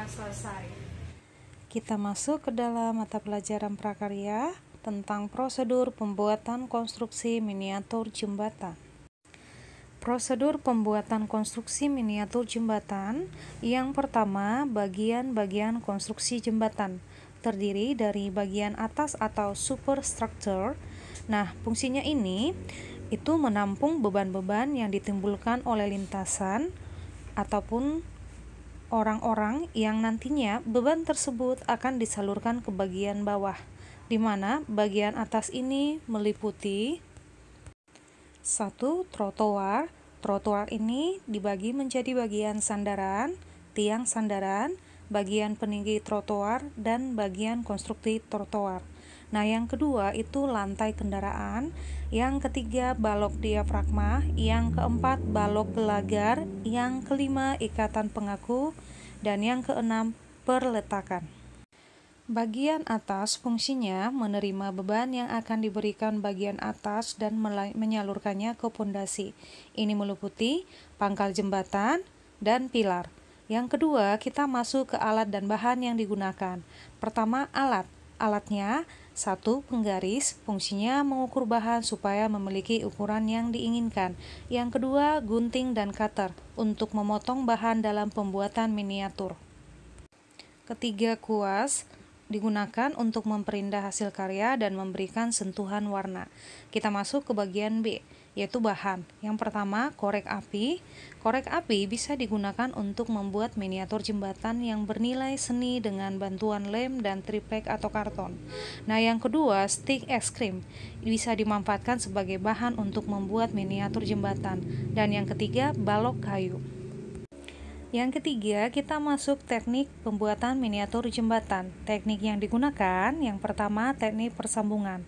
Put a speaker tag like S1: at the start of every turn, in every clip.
S1: telah selesai.
S2: Kita masuk ke dalam mata pelajaran prakarya tentang prosedur pembuatan konstruksi miniatur jembatan. Prosedur pembuatan konstruksi miniatur jembatan. Yang pertama, bagian-bagian konstruksi jembatan terdiri dari bagian atas atau superstructure. Nah, fungsinya ini itu menampung beban-beban yang ditimbulkan oleh lintasan ataupun orang-orang yang nantinya beban tersebut akan disalurkan ke bagian bawah, di mana bagian atas ini meliputi 1. Trotoar. Trotoar ini dibagi menjadi bagian sandaran, tiang sandaran, bagian peninggi trotoar, dan bagian konstruksi trotoar. Nah, yang kedua itu lantai kendaraan, yang ketiga balok diafragma, yang keempat balok gelagar, yang kelima ikatan pengaku, dan yang keenam perletakan. Bagian atas fungsinya menerima beban yang akan diberikan bagian atas dan menyalurkannya ke pondasi. Ini meliputi pangkal jembatan dan pilar. Yang kedua, kita masuk ke alat dan bahan yang digunakan. Pertama, alat. Alatnya 1. Penggaris, fungsinya mengukur bahan supaya memiliki ukuran yang diinginkan. Yang kedua, gunting dan cutter untuk memotong bahan dalam pembuatan miniatur. Ketiga, kuas digunakan untuk memperindah hasil karya dan memberikan sentuhan warna. Kita masuk ke bagian B, yaitu bahan. Yang pertama, korek api. Korek api bisa digunakan untuk membuat miniatur jembatan yang bernilai seni dengan bantuan lem dan triplek atau karton. Nah, yang kedua, stik es krim bisa dimanfaatkan sebagai bahan untuk membuat miniatur jembatan. Dan yang ketiga, balok kayu. Yang ketiga, kita masuk teknik pembuatan miniatur jembatan. Teknik yang digunakan, yang pertama, teknik persambungan.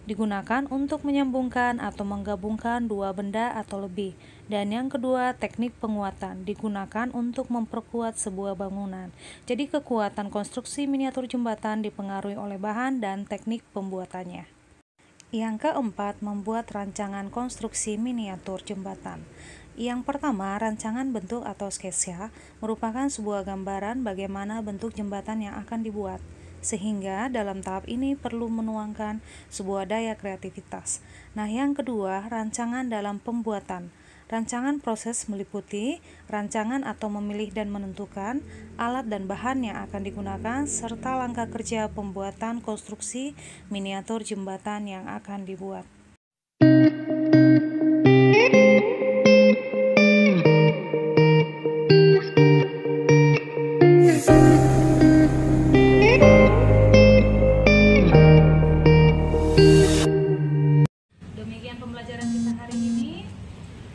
S2: Digunakan untuk menyambungkan atau menggabungkan dua benda atau lebih. Dan yang kedua, teknik penguatan. Digunakan untuk memperkuat sebuah bangunan. Jadi kekuatan konstruksi miniatur jembatan dipengaruhi oleh bahan dan teknik pembuatannya. Yang keempat, membuat rancangan konstruksi miniatur jembatan. Yang pertama, rancangan bentuk atau sketsa merupakan sebuah gambaran bagaimana bentuk jembatan yang akan dibuat. Sehingga dalam tahap ini perlu menuangkan sebuah daya kreativitas. Nah, yang kedua, rancangan dalam pembuatan. Rancangan proses meliputi rancangan atau memilih dan menentukan alat dan bahan yang akan digunakan serta langkah kerja pembuatan konstruksi miniatur jembatan yang akan dibuat.
S1: Demikian pembelajaran kita hari ini.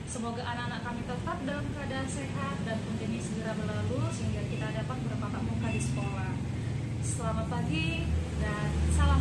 S1: Semoga anak-anak kami tetap dalam keadaan sehat dan pandemi segera berlalu sehingga kita dapat bertatap muka di sekolah. Selamat pagi dan salam